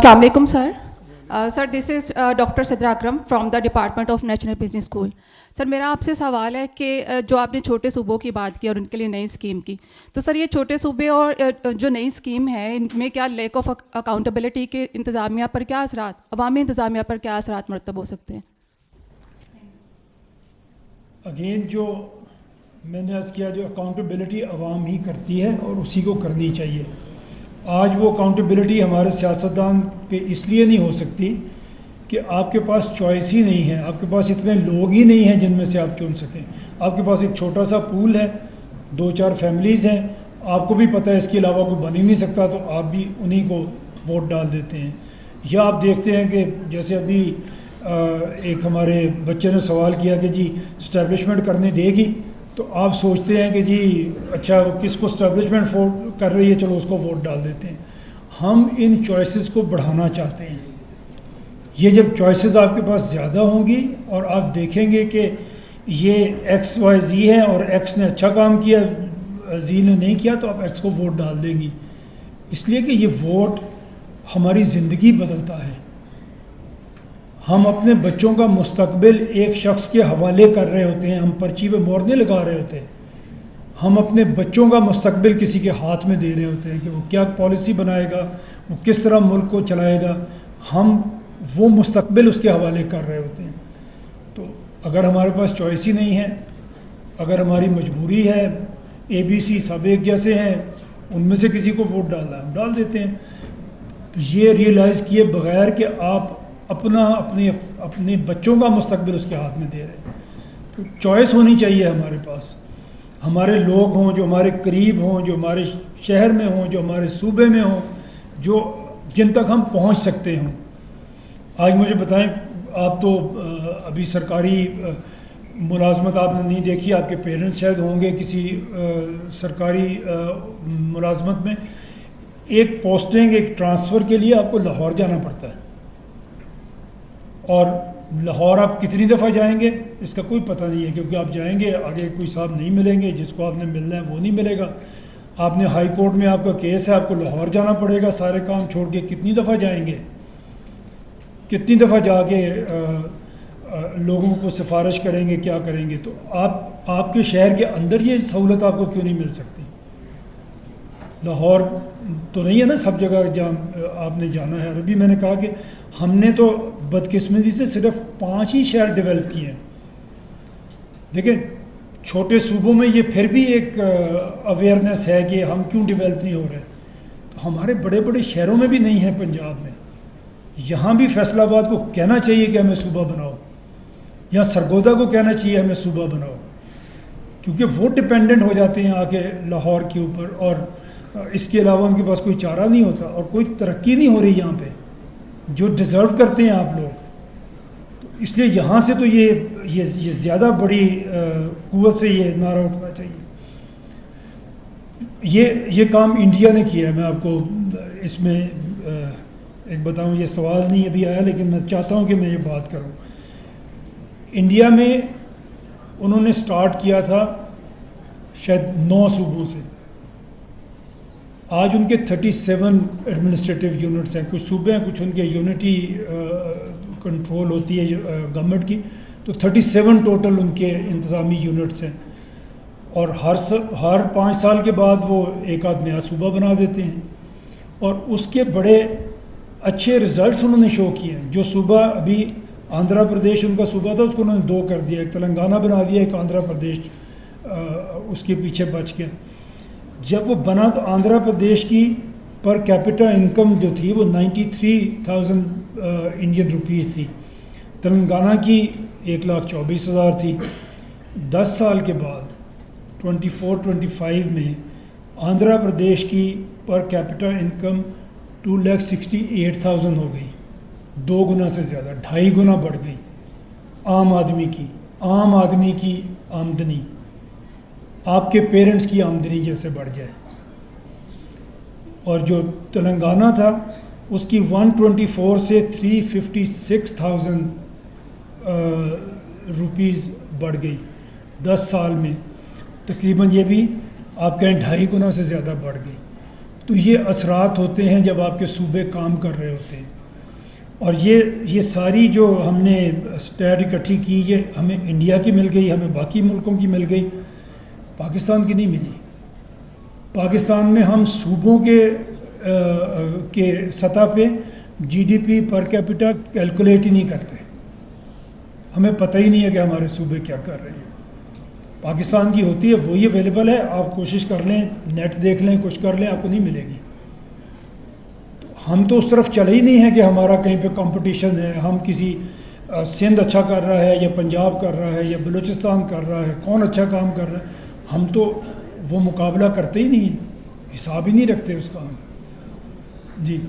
अस्सलाम वालेकुम sir. Sir this is doctor Sidra Akram from the department of national business school. Sir मेरा आपसे सवाल है कि जो आपने छोटे सूबों की बात की और उनके लिए नई स्कीम की, तो सर ये छोटे सूबे और जो नई स्कीम है इनमें क्या लैक ऑफ अकाउंटेबिलिटी के इंतज़ामिया पर क्या असरात, अवामी इंतज़ामिया पर क्या असरात मरतब हो सकते हैं? अगेन जो मैंने अर्ज़ किया, जो अकाउंटेबिलिटी अवाम ही करती है और उसी को करनी चाहिए। आज वो अकाउंटेबिलिटी हमारे सियासतदान पे इसलिए नहीं हो सकती कि आपके पास चॉइस ही नहीं है, आपके पास इतने लोग ही नहीं हैं जिनमें से आप चुन सकें। आपके पास एक छोटा सा पूल है, 2-4 फैमिलीज़ हैं, आपको भी पता है इसके अलावा कोई बन ही नहीं सकता, तो आप भी उन्हीं को वोट डाल देते हैं। या आप देखते हैं कि जैसे अभी एक हमारे बच्चे ने सवाल किया कि जी इस्टेब्लिशमेंट करने देगी, तो आप सोचते हैं कि जी अच्छा किसको इस्टेब्लिशमेंट कर रही है, चलो उसको वोट डाल देते हैं। हम इन चॉइसेस को बढ़ाना चाहते हैं। ये जब चॉइसेस आपके पास ज़्यादा होंगी और आप देखेंगे कि ये XYZ है और X ने अच्छा काम किया, Z ने नहीं किया, तो आप X को वोट डाल देंगी। इसलिए कि ये वोट हमारी ज़िंदगी बदलता है। हम अपने बच्चों का मुस्तकबिल एक शख्स के हवाले कर रहे होते हैं, हम पर्ची पे मोहर नहीं लगा रहे होते। हम अपने बच्चों का मुस्तकबिल किसी के हाथ में दे रहे होते हैं कि वो क्या पॉलिसी बनाएगा, वो किस तरह मुल्क को चलाएगा, हम वो मुस्तकबिल उसके हवाले कर रहे होते हैं। तो अगर हमारे पास चॉइस ही नहीं है, अगर हमारी मजबूरी है, ABC सब एक जैसे हैं, उनमें से किसी को वोट डालना है, हम डाल देते हैं। ये रियलाइज़ किए बगैर कि आप अपने बच्चों का मुस्तकबिल उसके हाथ में दे रहे हैं। तो चॉइस होनी चाहिए हमारे पास। हमारे लोग हों जो हमारे करीब हों, जो हमारे शहर में हों, जो हमारे सूबे में हों, जो जिन तक हम पहुंच सकते हों। आज मुझे बताएं, आप तो अभी सरकारी मुलाजमत आपने नहीं देखी, आपके पेरेंट्स शायद होंगे किसी सरकारी मुलाजमत में। एक पोस्टिंग, एक ट्रांसफ़र के लिए आपको लाहौर जाना पड़ता है, और लाहौर आप कितनी दफ़ा जाएंगे इसका कोई पता नहीं है, क्योंकि आप जाएंगे आगे कोई साहब नहीं मिलेंगे, जिसको आपने मिलना है वो नहीं मिलेगा। आपने हाई कोर्ट में आपका केस है, आपको लाहौर जाना पड़ेगा, सारे काम छोड़ के कितनी दफ़ा जाएंगे, कितनी दफ़ा जाके लोगों को सिफारिश करेंगे, क्या करेंगे। तो आपके शहर के अंदर ये सहूलत आपको क्यों नहीं मिल सकती? लाहौर तो नहीं है ना सब जगह जहाँ आपने जाना है। अभी मैंने कहा कि हमने तो बदकिस्मती से सिर्फ 5 ही शहर डेवलप किए हैं। देखिए छोटे सूबों में ये फिर भी एक अवेयरनेस है कि हम क्यों डेवलप नहीं हो रहे। तो हमारे बड़े बड़े शहरों में भी नहीं है, पंजाब में। यहाँ भी फैसलाबाद को कहना चाहिए कि हमें सूबा बनाओ, या सरगोदा को कहना चाहिए हमें सूबा बनाओ, क्योंकि वो डिपेंडेंट हो जाते हैं आके लाहौर के ऊपर, और इसके अलावा उनके पास कोई चारा नहीं होता और कोई तरक्की नहीं हो रही यहाँ पे जो डिज़र्व करते हैं आप लोग। तो इसलिए यहाँ से तो ये ज़्यादा बड़ी कुव्वत से ये नारा उठना चाहिए। ये काम इंडिया ने किया है। मैं आपको इसमें एक बताऊँ, ये सवाल नहीं अभी आया, लेकिन मैं चाहता हूँ कि मैं ये बात करूँ। इंडिया में उन्होंने स्टार्ट किया था शायद 9 सूबों से। आज उनके 37 एडमिनिस्ट्रेटिव यूनिट्स हैं। कुछ सूबे हैं, कुछ उनके यूनिटी कंट्रोल होती है गवर्नमेंट की, तो 37 टोटल उनके इंतज़ामी यूनिट्स हैं। और हर 5 साल के बाद वो एक आध नया सूबा बना देते हैं, और उसके बड़े अच्छे रिज़ल्ट्स उन्होंने शो किए हैं। जो सूबा अभी आंध्र प्रदेश उनका सूबा था, उसको उन्होंने 2 कर दिया, एक तेलंगाना बना दिया, एक आंध्र प्रदेश उसके पीछे बच गया। जब वो बना तो आंध्र प्रदेश की पर कैपिटा इनकम जो थी वो 93,000 इंडियन रुपीज़ थी। तेलंगाना की 1,24,000 थी। 10 साल के बाद 24-25 में आंध्र प्रदेश की पर कैपिटा इनकम 2,68,000 हो गई, 2 गुना से ज़्यादा, 2.5 गुना बढ़ गई। आम आदमी की आमदनी आपके पेरेंट्स की आमदनी जैसे बढ़ जाए। और जो तेलंगाना था उसकी 124 से 356,000 रुपीज़ बढ़ गई 10 साल में। तकरीबन ये भी आप कहें 2.5 गुना से ज़्यादा बढ़ गई। तो ये असरात होते हैं जब आपके सूबे काम कर रहे होते हैं। और ये सारी जो हमने स्टैट इकट्ठी की, ये हमें इंडिया की मिल गई, हमें बाकी मुल्कों की मिल गई, पाकिस्तान की नहीं मिली। पाकिस्तान में हम सूबों के सतह पे जीडीपी पर कैपिटा कैलकुलेट ही नहीं करते, हमें पता ही नहीं है कि हमारे सूबे क्या कर रहे हैं। पाकिस्तान की होती है, वही अवेलेबल है, आप कोशिश कर लें, नेट देख लें, कुछ कर लें, आपको नहीं मिलेगी। तो हम तो उस तरफ चले ही नहीं हैं कि हमारा कहीं पे कंपटीशन है, हम किसी सिंध अच्छा कर रहा है या पंजाब कर रहा है या बलूचिस्तान कर रहा है, कौन अच्छा काम कर रहा है, हम तो वो मुकाबला करते ही नहीं, हिसाब ही नहीं रखते उसका हम। जी।